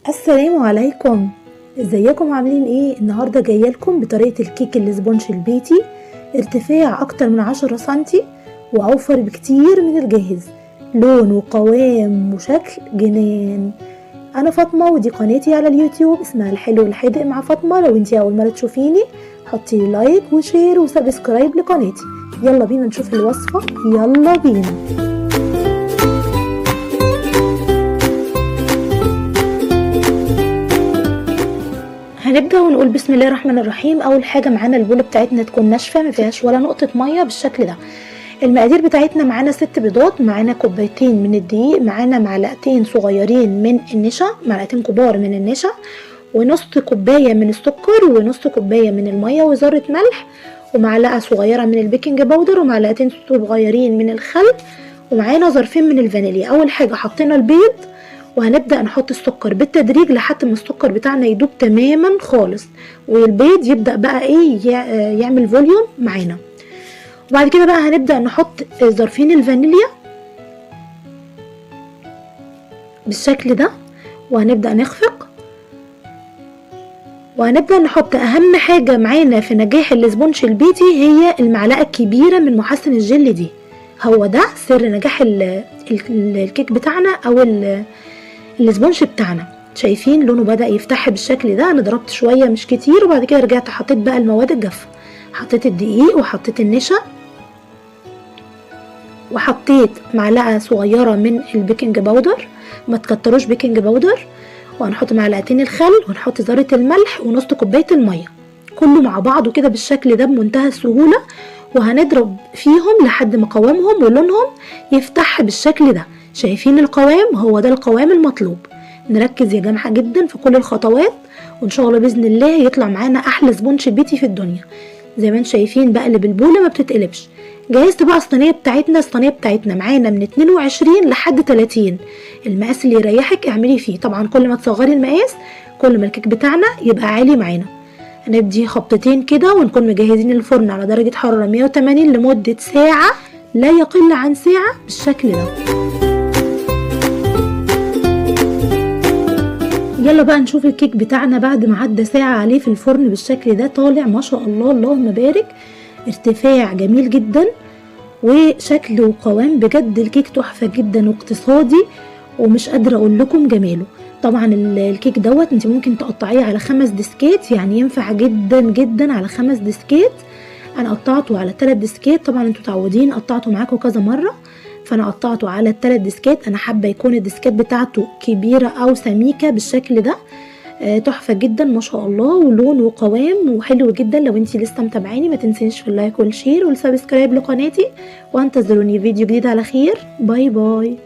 السلام عليكم. ازيكم عاملين ايه؟ النهارده جايه لكم بطريقه الكيك الاسبونج البيتي، ارتفاع اكتر من 10 سنتي واوفر بكتير من الجاهز، لون وقوام وشكل جنان. انا فاطمه ودي قناتي على اليوتيوب اسمها الحلو الحادق مع فاطمه. لو انتي اول مره تشوفيني حطي لي لايك وشير وسبسكرايب لقناتي. يلا بينا نشوف الوصفه، يلا بينا. هنبدأ ونقول بسم الله الرحمن الرحيم. اول حاجة معانا البولة بتاعتنا تكون ناشفة ما فيهاش ولا نقطة مية بالشكل ده. المقادير بتاعتنا معانا 6 بيضات، معانا كوبايتين من الدقيق، معانا معلقتين صغيرين من النشا، معلقتين كبار من النشا، ونص كوباية من السكر، ونص كوباية من المية، وذرة ملح، ومعلقة صغيرة من البيكنج باودر، ومعلقتين صغيرين من الخل، ومعانا ظرفين من الفانيليا. اول حاجة حطينا البيض وهنبدأ نحط السكر بالتدريج لحد ما السكر بتاعنا يدوب تماما خالص، والبيض يبدأ بقى يعمل فوليوم معانا. وبعد كده بقى هنبدأ نحط ظرفين الفانيليا بالشكل ده، وهنبدأ نخفق، وهنبدأ نحط اهم حاجة معانا في نجاح الاسبونج البيتي هي المعلقة الكبيرة من محسن الجل دي. هو ده سر نجاح الكيك بتاعنا او الاسبونج بتاعنا. شايفين لونه بدأ يفتح بالشكل ده. انا ضربت شوية مش كتير، وبعد كده رجعت حطيت بقى المواد الجافة، حطيت الدقيق وحطيت النشا وحطيت معلقة صغيرة من البيكنج باودر، ما تكتروش بيكنج باودر، وهنحط معلقتين الخل، ونحط ذرة الملح، ونص كوباية المية، كله مع بعضه كده بالشكل ده بمنتهى السهولة. وهنضرب فيهم لحد ما قوامهم ولونهم يفتح بالشكل ده. شايفين القوام؟ هو ده القوام المطلوب. نركز يا جماعة جدا في كل الخطوات، وان شاء الله بإذن الله يطلع معانا احلى سبونج بيتي في الدنيا. زي ما انتم شايفين بقلب البولة ما بتتقلبش. جهزت بقى الصينية بتاعتنا معانا من 22 لحد 30، المقاس اللي يريحك اعملي فيه. طبعا كل ما تصغري المقاس كل ما الكيك بتاعنا يبقى عالي معانا. هندي خبطتين كده ونكون مجهزين الفرن على درجة حرارة 180 لمدة ساعة لا يقل عن ساعة بالشكل ده. يلا بقى نشوف الكيك بتاعنا بعد ما عدى ساعة عليه في الفرن بالشكل ده. طالع ما شاء الله اللهم بارك، ارتفاع جميل جدا وشكل وقوام بجد الكيك تحفة جدا واقتصادي، ومش قادرة اقول لكم جماله. طبعا الكيك دوت انت ممكن تقطعيه على 5 ديسكات، يعني ينفع جدا جدا على 5 ديسكات. انا قطعته على 3 ديسكات، طبعا انتوا متعودين قطعته معاكم كذا مرة، فانا قطعته على 3 ديسكات. انا حابة يكون الديسكات بتاعته كبيرة او سميكة بالشكل ده. تحفة جدا ما شاء الله، ولون وقوام وحلو جدا. لو انتي لسه متابعيني ما تنسيش في اللايك والشير والسبسكرايب لقناتي، وانتظروني فيديو جديد على خير. باي باي.